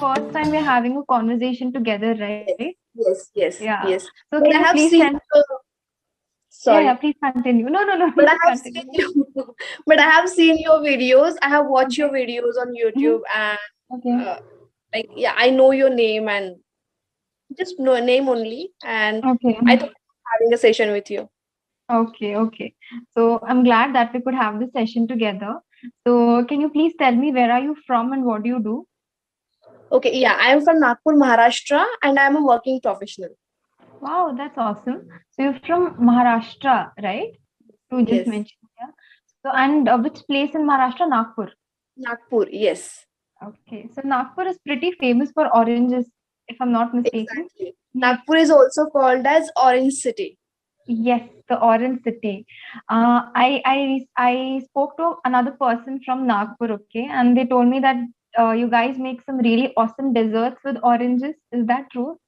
first time we're having a conversation together, right? Yes. Yeah. So But can I you have please seen. tell? Yeah, Sorry, please continue. No, but I please have seen continue. you. But I have seen your videos. I have watched your Okay. videos on Mhm. YouTube, and Okay. uh, like yeah, I know your name and just know name only. And Okay. I thought of having a session with you. Okay. So I'm glad that we could have this session together. So can you please tell me where are you from and what do you do? Okay, yeah, I am from Nagpur, Maharashtra, and I am a working professional. Wow, that's awesome. So you're from Maharashtra, right? You just Yes, mentioned, yeah. So and which place in Maharashtra? Nagpur. Nagpur. Yes, Okay. So Nagpur is pretty famous for oranges, if I'm not mistaken. exactly. Yes. Nagpur is also called as Orange City. Yes, the Orange City. I spoke to another person from Nagpur, okay, and they told me that you guys make some really awesome desserts with oranges. Is that true?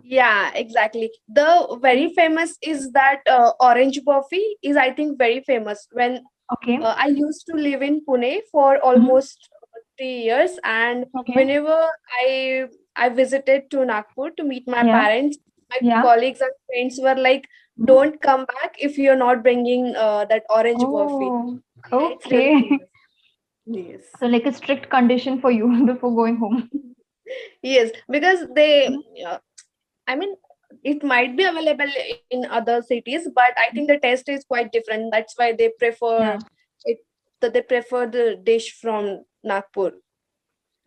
Yeah, exactly. The very famous is that orange burfi is, I think, very famous. When Okay. I used to live in Pune for Mhm. almost 3 years, and Okay. whenever I visited to Nagpur to meet my Yeah. parents, my Yeah. colleagues and friends were like, Mhm. "Don't come back if you're not bringing that orange burfi." Oh, Yeah, it's really okay. famous. Yes. So like a strict condition for you before going home. Yes, because they, Mhm. I mean, it might be available in other cities, but I think the taste is quite different. That's why they prefer Yeah. it. That they prefer the dish from Nagpur,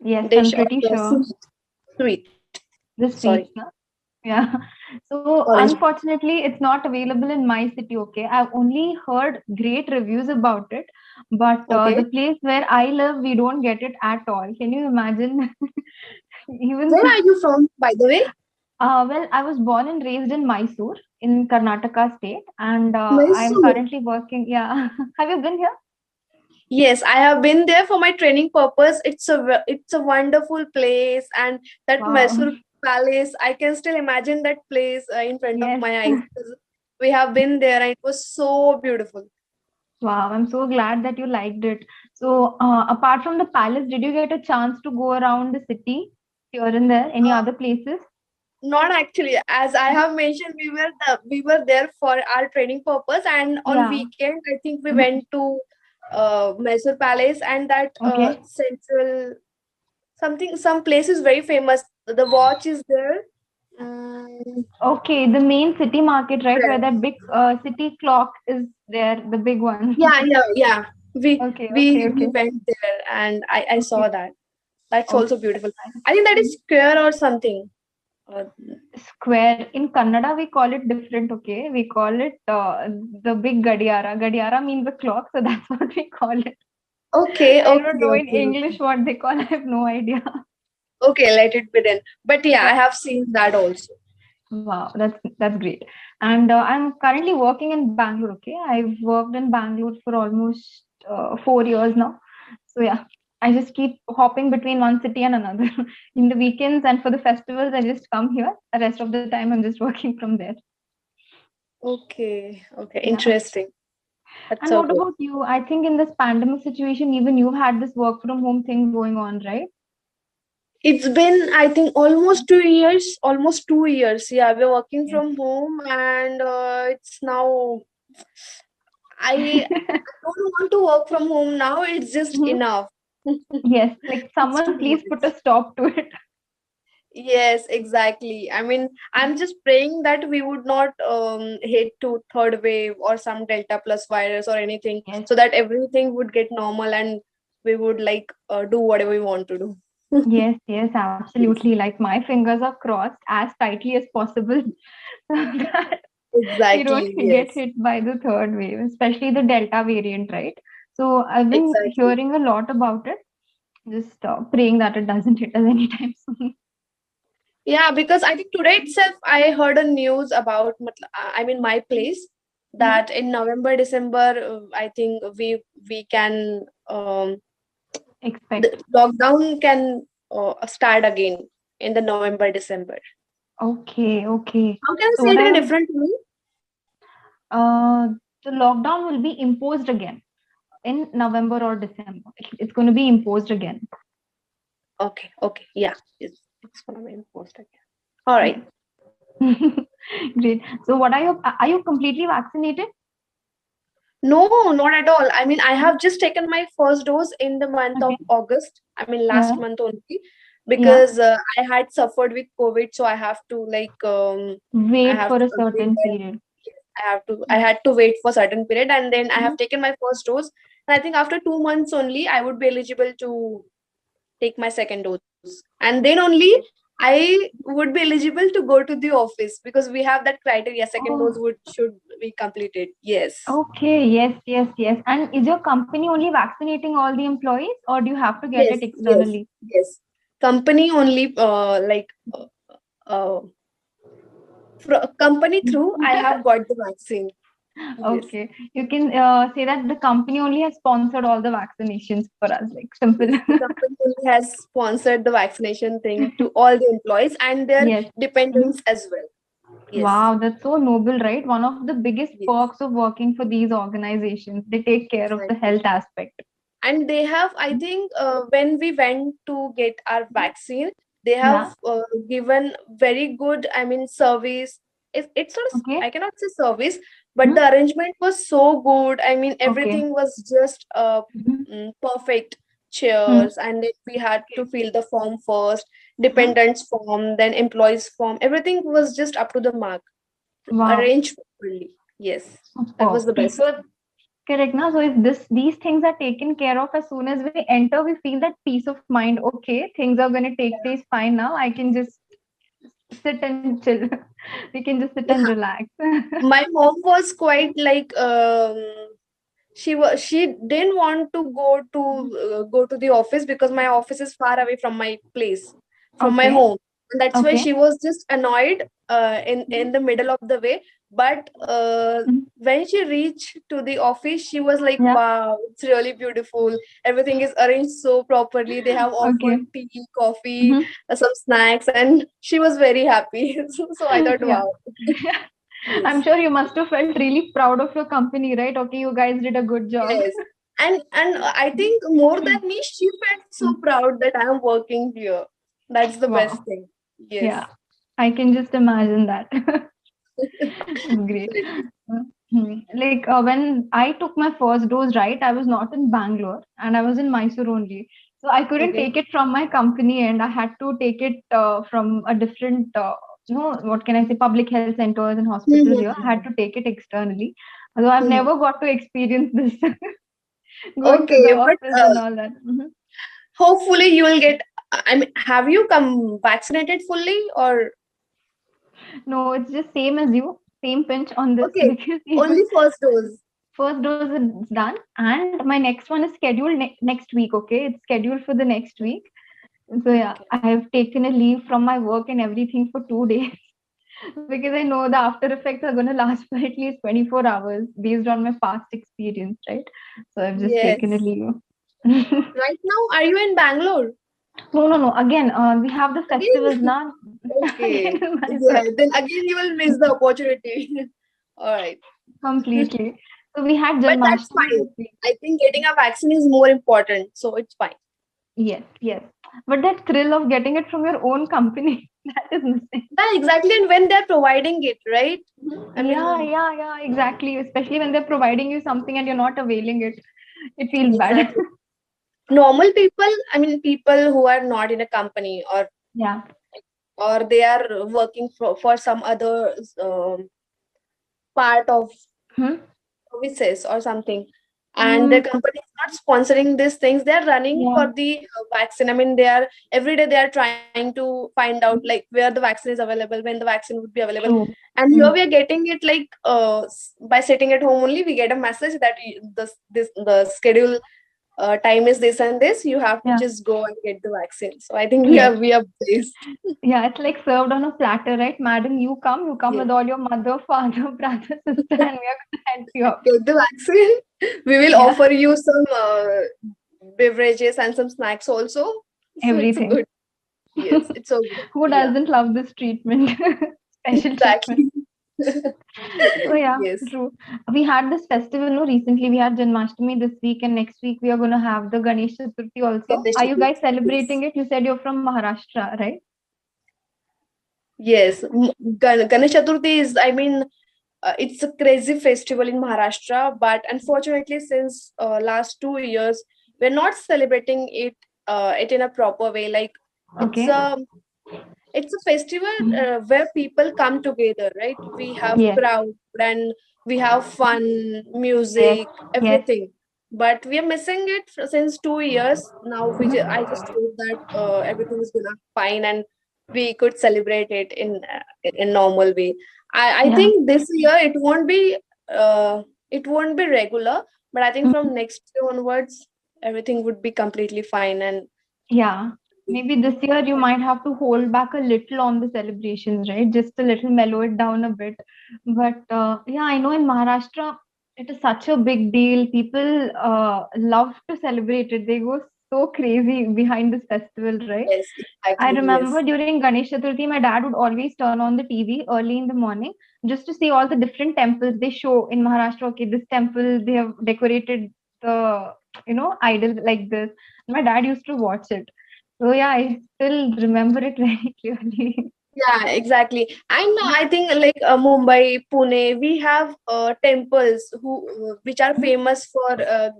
Yes, I'm dish of pretty the sure. sweet. The Sorry, sweets, yeah. Yeah. So orange. unfortunately, it's not available in my city. Okay, I've only heard great reviews about it, but the Okay, place where I live, we don't get it at all. Can you imagine? Even where are you from, by the way? well, I was born and raised in Mysore in Karnataka state, and I'm Mysore. currently working. Yeah, have you been here? Yes, I have been there for my training purpose. It's a wonderful place, and that Wow. Mysore Palace. I can still imagine that place in front of Yes. my eyes. Because we have been there, and it was so beautiful. Wow, I'm so glad that you liked it. So, apart from the palace, did you get a chance to go around the city here and there? Any other places? Not actually, as I Mhm. have mentioned, we were there for our training purpose, and on Yeah. weekend I think we Mhm. went to Mysore Palace, and that Okay. central something, some place is very famous. The watch is there. Um, Okay, the main city market, right, where where? that big city clock is there, the big one. Yeah. We Okay, we okay, we okay, went there, and I okay, saw that. That's okay. also beautiful. Fine. I think that Mhm. is square or something. Uh, Square in Kannada, we call it different. Okay, we call it the big Gadiara. Gadiara means a clock, so that's what we call it. okay, I don't okay, know in okay, English what they call. I have no idea. okay. Let it be then. But yeah, I Yeah. have seen that also. Wow, that's great. And I'm currently working in Bangalore. Okay, I've worked in Bangalore for almost 4 years now. So yeah, I just keep hopping between one city and another. In the weekends and for the festivals, I just come here. The rest of the time, I'm just working from there. Okay, Yeah. interesting. That's And so what good. about you? I think in this pandemic situation, even you've had this work from home thing going on, right? It's been, I think, almost 2 years. Almost 2 years. Yeah, we're working Yes. from home, and it's now. I don't want to work from home now. It's just Mhm. enough. Yes, like It's someone too please put much. a stop to it. Yes, exactly. I mean, I'm just praying that we would not hit to third wave or some Delta plus virus or anything, Yes. so that everything would get normal and we would like do whatever we want to do. Yes, absolutely. Like my fingers are crossed as tightly as possible so that we don't Exactly. get Yes. hit by the third wave, especially the Delta variant, right? So I've been Exactly. hearing a lot about it. Just praying that it doesn't hit us anytime soon. Yeah, because I think today itself I heard a news about, I mean, my place, Mhm. that in November, December, I think we can the Expect. lockdown can start again in the November, December. Okay. How can I So say what it in I a was, different way? the lockdown will be imposed again in November or December. It's going to be imposed again. Okay. Yeah. It's gonna be posted. All right. Great. So, what are you completely vaccinated? No, not at all. I mean, I have just taken my first dose in the month of Okay. August. I mean, last Yeah. month only, Yeah. because I had suffered with COVID, so I have to I Wait have for to a agree certain that period. I had to wait for certain period, and then I Mhm. have taken my first dose. And I think after 2 months only, I would be eligible to take my second dose, and then only I would be eligible to go to the office, because we have that criteria. Second dose Oh, would should be completed. Yes. okay. Yes, yes, yes. And is your company only vaccinating all the employees, or do you have to get Yes, it yes, externally? yes. Company only, uh, company through, I have got the vaccine. Yes. Okay. You can say that the company only has sponsored all the vaccinations for us, like simple. Yes, the company only has sponsored the vaccination thing to all the employees and their Yes. Mhm. dependents as well. Yes, Wow, that's so noble, right? One of the biggest yes, perks of working for these organizations, they take care of the exactly. health aspect. And they have, I think, when we went to get our vaccine, they have Yeah. given very good, I mean, service. It's sort of, Okay. I cannot say service, but Mhm. the arrangement was so good. I mean, Okay. everything was just Mhm. perfect. Hmm. Chairs, and then we had to Okay. fill the form first, Mhm. dependents form, then employees form. Everything was just up to the mark, Wow. arranged properly. Yes, that was Superb. the best. So correct now. So if these things are taken care of as soon as we enter, we feel that peace of mind. Okay, things are going to take place fine now. I can just sit and chill. We can just sit and Yeah, relax. my mom was quite like she didn't want to go to the office, because my office is far away from my place, from my Okay. home, and that's why Okay. she was just annoyed in the middle of the way. But Mhm. when she reached to the office, she was like, Yeah. wow, it's really beautiful, everything is arranged so properly, they have offered Okay. tea, coffee, Mhm. some snacks, and she was very happy. So I thought, Yeah. wow. I'm Yes. sure you must have felt really proud of your company, right? Okay, you guys did a good job. Yes. And I think more than me, she felt so proud that I am working here. That's the best Wow. thing. Yeah. Yes. I can just imagine that. It's great. Absolutely. Like when I took my first dose, right, I was not in Bangalore and I was in Mysore only. So I couldn't Okay. take it from my company and I had to take it from a different, what can I say, public health centers and hospitals here. I had Mhm. to take it externally. Although I've Mhm. never got to experience this, going to the Okay, but office and all that. hopefully you will get. I mean, have you come vaccinated fully or No, it's just same as you, same pinch on this okay? because Only first dose. first dose is done and my next one is scheduled next week. Okay, it's scheduled for the next week. So yeah, Okay. I have taken a leave from my work and everything for 2 days because I know the after effects are going to last for at least 24 hours based on my past experience, right? So I've just taken a Yes. leave. Right now, are you in Bangalore No, no, no. Again, we have the festivals again? now. Again, Okay. in Yeah. Mysore. Then again, you will miss the opportunity. All right. Completely. So we had But that's Janmashtami fine. this week. I think getting a vaccine is more important, so it's fine. Yes, yes. But that thrill of getting it from your own company, that is missing. Yeah, exactly. And when they're providing it, right? I Yeah, mean, yeah, yeah, exactly. Especially when they're providing you something and you're not availing it, it feels bad. exactly. Normal people, I mean, people who are not in a company, Yeah. or they are working for some other part of Hmm? services or something, and Mm, the company is not sponsoring these things, they're running yeah. for the vaccine. I mean, they are every day they are trying to find out like where the vaccine is available, when the vaccine would be available. True. And here Mm. we are getting it like by sitting at home only, we get a message that the schedule time is this and this, you have to Yeah. just go and get the vaccine. So I think we are Yes. we are blessed. Yeah, it's like served on a platter, right? Madam, you come Yes. with all your mother, father, brother, sister, and we are going to help you out. Get the vaccine. We will Yeah. offer you some beverages and some snacks also. So it's Everything. good. Yes, it's so good. Who Yeah, doesn't love this treatment? Special treatment. exactly. So yeah, Yes. true. We had this festival, no, recently we had Janmashtami this week, and next week we are gonna have the Ganesh Chaturthi also. Ganesh Are you guys Chaturthi. Yes. celebrating it? You said you're from Maharashtra, right? Yes. Ganesh Chaturthi is, I mean, it's a crazy festival in Maharashtra, but unfortunately, since last 2 years, we're not celebrating it in a proper way. Like it's Okay. a it's a festival Mhm. where people come together, right? We have Yes, crowd and we have fun, yes, music, yes. everything. But we are missing it since 2 years now. I just hope that everything is gonna fine and we could celebrate it in normal way. I Yeah. think this year it won't be regular, but I think Mhm. from next year onwards everything would be completely fine and Yeah. Maybe this year you might have to hold back a little on the celebrations, right? Just a little mellow it down a bit. But yeah, I know in Maharashtra it is such a big deal. People love to celebrate it. They go so crazy behind this festival, right? yes, I exactly, remember yes. during Ganesh Chaturthi, my dad would always turn on the TV early in the morning just to see all the different temples they show in Maharashtra. Okay, this temple they have decorated the idol like this. My dad used to watch it. So yeah, I still remember it very clearly. Yeah, exactly. And I think like Mumbai, Pune, we have temples which are famous for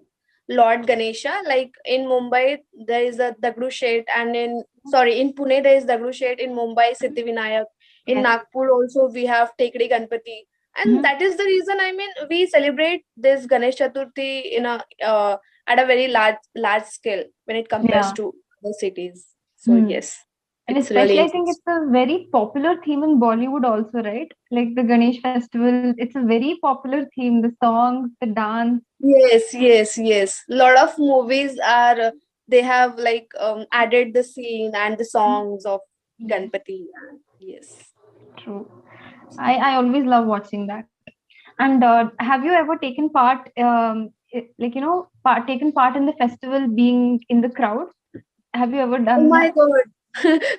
Lord Ganesha. Like in Mumbai, there is a Dagdu Shet, and in Pune there is Dagdu Shet. In Mumbai, Siddhivinayak. In Yes. Nagpur also we have Tekdi Ganpati, and Mhm. that is the reason. I mean, we celebrate this Ganesh Chaturthi in a at a very large scale when it compares Yeah. to the cities. So Hmm. yes, And it's really especially, I think interesting. it's a very popular theme in Bollywood also, right? Like the Ganesh festival, it's a very popular theme. The songs, the dance. Yes, yes, yes. Lot of movies are they have like added the scene and the Mhm. songs of Yes, Ganpati. Yes. true. I always love watching that. And have you ever taken part, taken part in the festival, being in the crowd? Have you ever Oh done my that? God.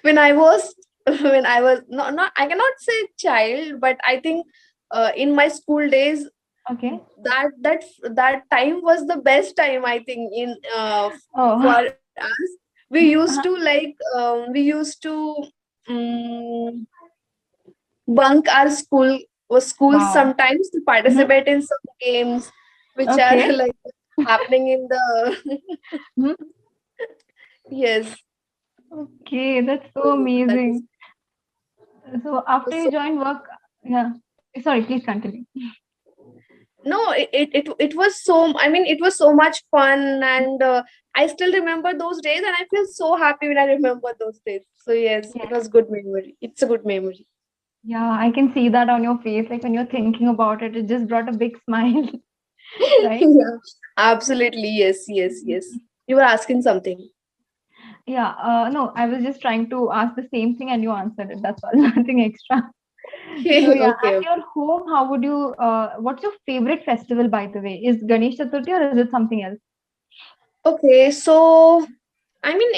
When I was when I was not I cannot say child, but I think in my school days Okay. that time was the best time I think in for Oh. us. We used to Uh-huh. um, bunk our schools Wow. sometimes to Mhm. participate in some games which are Okay. like happening in the Mhm. yes. Okay, that's so So that is amazing. So after you so joined work, yeah. Sorry, please continue. no it was so I mean it was so much fun and I still remember those days and I feel so happy when I remember those days. So yes, it Yes. was good memory. It's a good memory. Yeah, I can see that on your face. Like when you're thinking about it, it just brought a big smile, right? Yeah, absolutely. Yes, yes, yes. You were asking something. Yeah, no, I was just trying to ask the same thing and you answered it. That's all, nothing extra. So Okay, yeah, okay, at okay. your home, how would you? What's your favorite festival, by the way? Is Ganesh Chaturthi or is it something else? Okay, so I mean,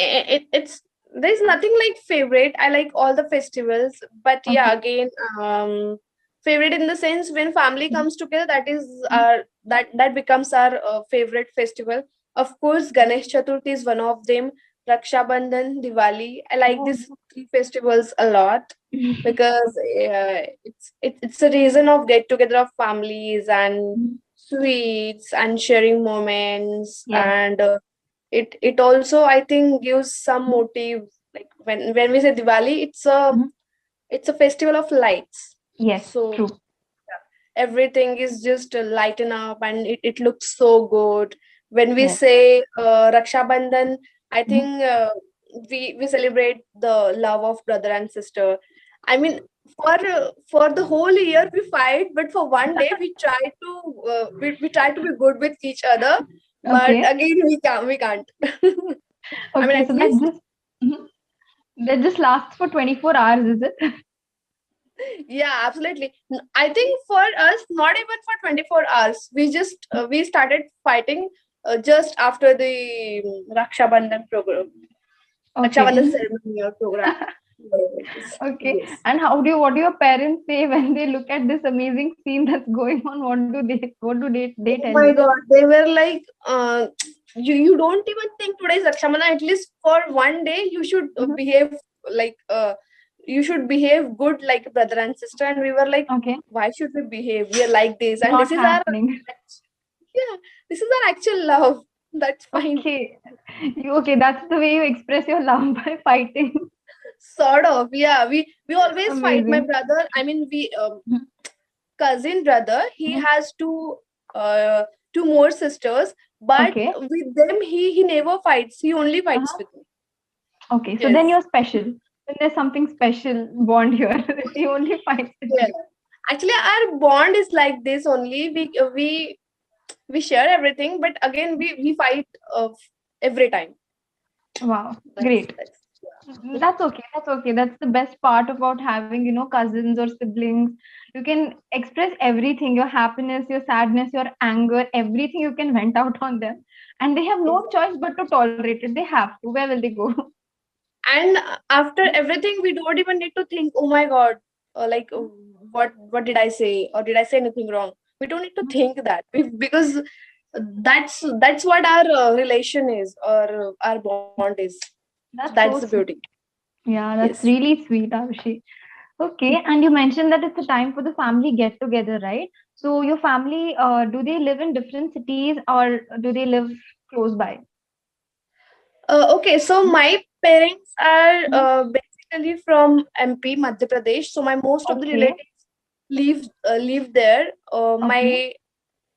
it's there's nothing like favorite. I like all the festivals, but yeah, Okay. again, favorite in the sense when family Mhm. comes together, that is our that becomes our favorite festival. Of course, Ganesh Chaturthi is one of them. Raksha Bandhan, Diwali. I like Oh. these three festivals a lot because it's a reason of get together of families and Mhm. sweets and sharing moments Yes. and it also I think gives some Mhm. motive like when we say Diwali Mhm. it's a festival of lights. Yes, So true. everything is just lighten up and it looks so good. When we Yes. say Raksha Bandhan, I Mhm. think we celebrate the love of brother and sister. I mean, for the whole year we fight, but for one day we try to be good with each other. But Okay. again, we can't. I mean, Okay. at So that least just mhm. That just lasts for 24 hours, is it? yeah, absolutely. I think for us, not even for 24 hours. We started fighting just after the Raksha Bandhan program, Raksha Okay. Bandhan ceremony or program. Yes. Okay. Yes. And what do your parents say when they look at this amazing scene that's going on? What do they Oh tell my you? God, they were like, you don't even think today is Rakshamana. At least for one day, you should Mhm. behave like you should behave good like a brother and sister. And we were like, Okay. why should we behave? We are like this, and Not this is our happening. yeah, this is our actual love. That's fine. Okay. Okay, that's the way you express your love by fighting. Sort of, yeah. We always fight. My Amazing. brother, I mean, we Mhm. cousin brother, he Mhm. has uh two more sisters, but Okay. with them he never fights. He only fights Uh-huh. with me. Okay. So then Yes. you're special. Then there's something special bond here that he only fights with Yeah. you. Actually, our bond is like this only. We share everything, but again we fight every time. Wow. That's Great. that's That's okay. That's okay. That's the best part about having, cousins or siblings. You can express everything, your happiness, your sadness, your anger, everything you can vent out on them. And they have no exactly. choice but to tolerate it. They have to. Where will they go? And after everything, we don't even need to think, oh my God, like what did I say, or did I say anything wrong? We don't need to think that because that's what our relation is, or our bond is. That's That's the so beauty. sweet. Yeah, that's Yes. really sweet, Arushi. Okay, and you mentioned that it's a time for the family get together, right? So your family, do they live in different cities or do they live close by? Okay, so my parents are Mhm. basically from MP, Madhya Pradesh. So my most of the Okay, relatives live there. okay.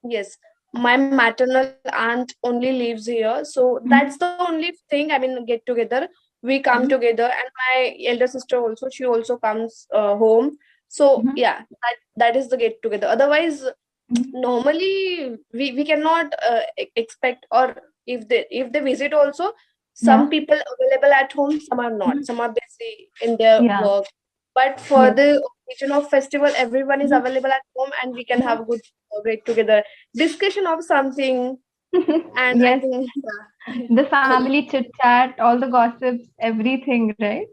Yes, my maternal aunt only lives here. So that's Mhm. the only thing. I mean, get together. We come Mhm. together, and my elder sister also. She also comes home. So Mhm. yeah, that is the get together. Otherwise, Mhm. normally we cannot expect, or if they visit also, some Yeah. people available at home, some are not. Mhm. Some are busy in their Yeah. work. But for Yes. the occasion of festival, everyone is Mhm. available at home, and we can Mhm. have good great together discussion of something. And I Yes. think The family chit chat, all the gossips, everything, right?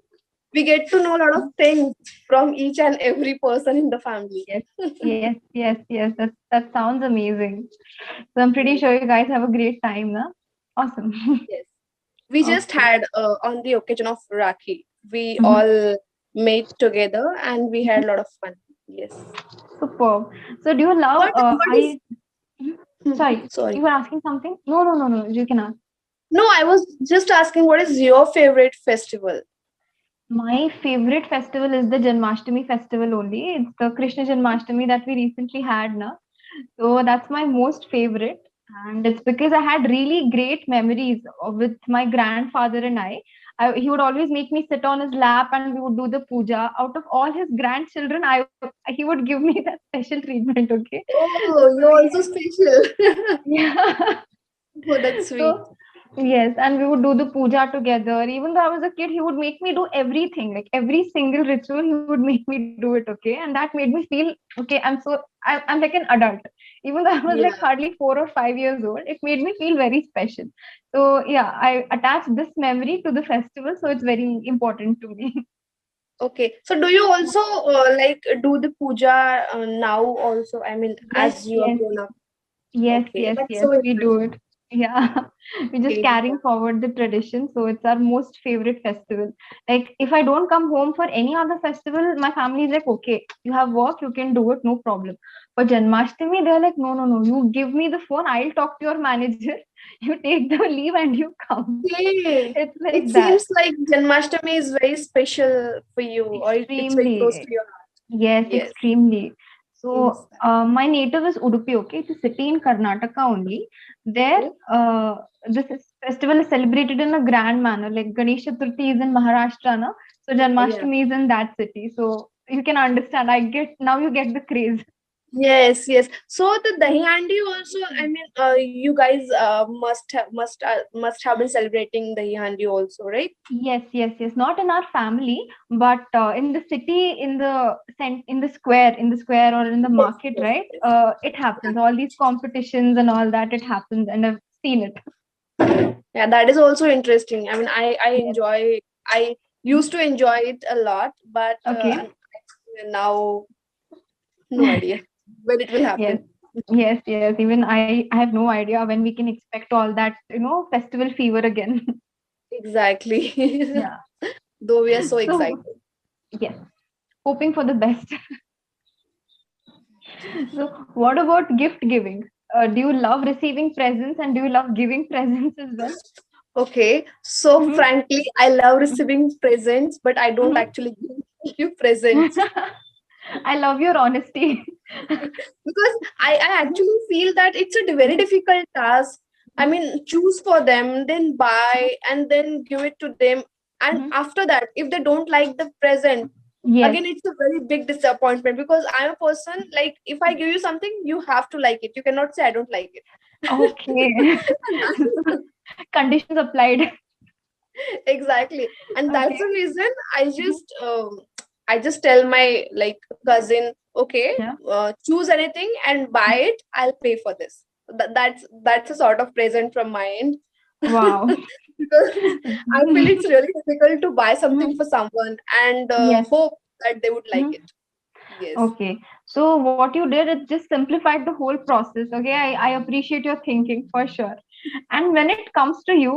we get to know a lot of things from each and every person in the family. Yes. Yes. Yes. Yes. That sounds amazing. So I'm pretty Yes, sure you guys have a great time, na? Awesome. yes. We just Okay. had on the occasion of Rakhi, we Mhm. all made together and we had a lot of fun. Yes. Superb. So do you love What is I Mhm. hmm, Sorry, sorry. you were asking something? No, no, no, no. You can ask. No, I was just asking what is your favorite festival? My favorite festival is the Janmashtami festival only. It's the Krishna Janmashtami that we recently had now. So that's my most favorite. And it's because I had really great memories with my grandfather and he would always make me sit on his lap and we would do the puja. Out of all his grandchildren, he would give me that special treatment, okay? Oh, So you're also special. yeah. Oh, that's sweet. So yes, and we would do the puja together. Even though I was a kid, he would make me do everything, like every single ritual, he would make me do it, okay? And that made me feel, okay, I'm like an adult. Even though I was like Yeah. hardly 4 or 5 years old, it made me feel very special. So yeah, I attached this memory to the festival, so it's very important to me. Okay. So do you also like do the puja now also? I mean, Yes, as you are yes. grown up. Yes, Okay. yes, That's yes, so we do interesting. it. Yeah, we're just Okay. carrying forward the tradition. So it's our most favorite festival. Like, if I don't come home for any other festival, my family is like, okay, you have work, you can do it, no problem. For Janmashtami, they're like, no, no, no, you give me the phone, I'll talk to your manager, you take the leave and you come. Okay. It's It like that. seems like Janmashtami is very special for you, or it's very close to Extremely. your heart. Yes, Yes. extremely. So, Seems that. my native is Udupi, okay? It's a city in Karnataka only. There, Okay. festival is celebrated in a grand manner. Like Ganesh Chaturthi is in Maharashtra, na? So Yeah. Janmashtami is in that city. So you can understand. Now you get the craze. Yes, yes. So the dahi handi also, I mean, you guys must have been celebrating dahi handi also, right? Yes, yes, yes. Not in our family, but in the city, in the square or in the Yes, market, yes, right? yes. It happens. All these competitions and all that, it happens, and I've seen it. Yeah, that is also interesting. I mean, I Yes. enjoy. I used to enjoy it a lot, but Okay. now no idea when it will Yes. happen. Yes, yes. Even I have no idea when we can expect all that, festival fever again. Exactly. Yeah. Though we are so So, excited. yes, hoping for the best. So, what about gift giving? Do you love receiving presents and do you love giving presents as well? Okay, so Mm-hmm. frankly, I love receiving presents, but I don't Mm-hmm. actually give you presents I love your honesty. because I actually feel that it's a very difficult task. I mean, choose for them, then buy, and then give it to them. And Mhm. after that, if they don't like the present, Yes. again, it's a very big disappointment because I'm a person like if I give you something, you have to like it. You cannot say I don't like it. Okay. Conditions applied. Exactly, and that's Okay. the reason Mhm. I just tell my like cousin, okay, Yeah. choose anything and buy it, I'll pay for this. That's a sort of present from my end. Wow. Because I feel it's really difficult to buy something Mhm. for someone and Yes. hope that they would like Mhm. it. Yes. Okay. So what you did, it just simplified the whole process. Okay. I appreciate your thinking for sure. And when it comes to you,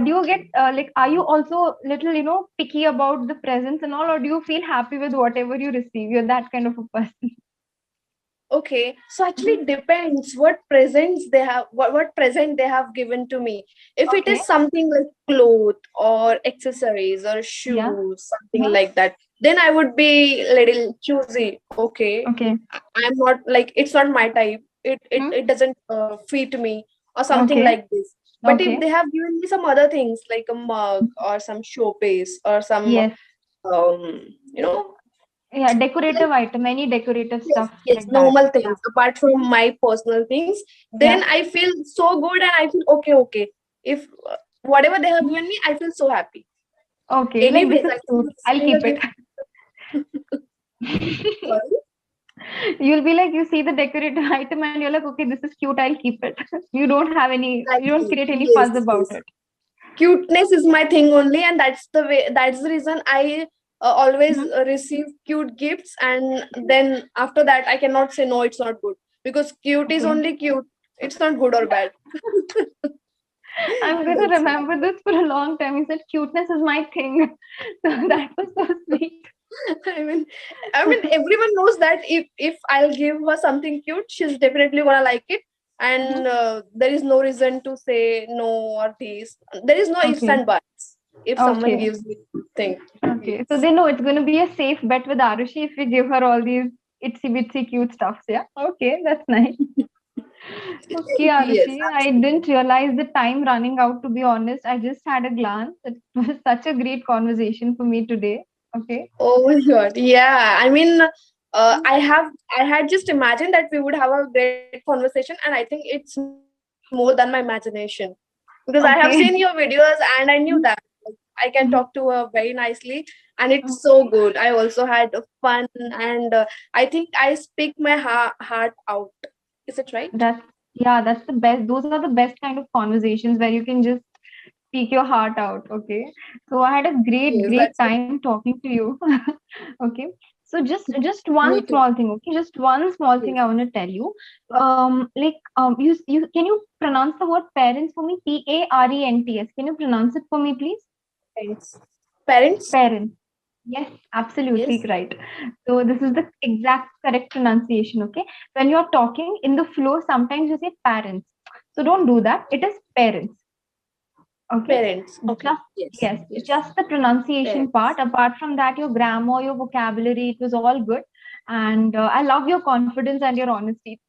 do you get like, are you also little, picky about the presents and all, or do you feel happy with whatever you receive? You're that kind of a person. Okay, so actually Mhm. it depends what presents they have, what present they have given to me. If it Okay. is something like clothes or accessories or Yeah. shoes, something Uh-huh. like that, then I would be little choosy. Okay, Okay. I'm not like it's not my type. Hmm? It doesn't fit me or something Okay. like this. But if Okay. they have given me some other things like a mug or some showpiece or some Yes. you know Yeah. Decorative item, any decorative yes, stuff yes, like that. normal Yeah. things apart from my personal things. Then Yeah. I feel so good and I feel okay, okay. If whatever they have given me, I feel so happy. Okay. Like this Anyways, is actually, cute. I'll receiving a keep it. gift. Sorry. You'll be like, you see the decorative item and you're like, okay, this is cute. I'll keep it. You don't Exactly. create any Yes, fuss about yes. it. Cuteness is my thing only, and that's the reason I always Mhm. receive cute gifts, and then after that I cannot say no, it's not good because cute is Okay. only cute. It's not good or bad. I'm going to That's remember this for a long time. He said, cuteness is my thing. So that was so sweet. I mean, everyone knows that if I'll give her something cute, she's definitely gonna like it, Mhm. and there is no reason to say no or this. There is no ifs Okay. and buts. If someone Okay. gives me thing, Okay. So yes, they know it's going to be a safe bet with Arushi if we give her all these itsy bitsy cute stuffs. Yeah. Okay. That's nice. Okay, yes, Arushi. I didn't absolutely. realize the time running out, to be honest. I just had a glance. It was such a great conversation for me today. Okay. Oh my god, yeah. Mhm. I had just imagined that we would have a great conversation, and I think it's more than my imagination because I have seen your Okay. videos and I knew that. Mhm. I can talk to Mhm. her very nicely, and it's so Okay. good. I also had fun, and I think I speak my heart out. Is it right? That's, yeah, that's the best. Those are the best kind of conversations where you can just speak your heart out. Okay. So I had a great, Yes, great that's time talking to you. Okay. So just one me too. small thing. Okay. Just one small thing Yes. I want to tell you. You can you pronounce the word parents for me? Parents. Can you pronounce it for me, please? Parents. Parents. Parents. Yes, absolutely Yes. right. So this is the exact correct pronunciation. Okay. When you're talking in the flow, sometimes you say parents. So don't do that. It is parents. Okay. Parents. Okay. Just, Yes. yes, Yes. just the pronunciation part. Parents. Apart from that, your grammar, your vocabulary, it was all good. And I love your confidence and your honesty.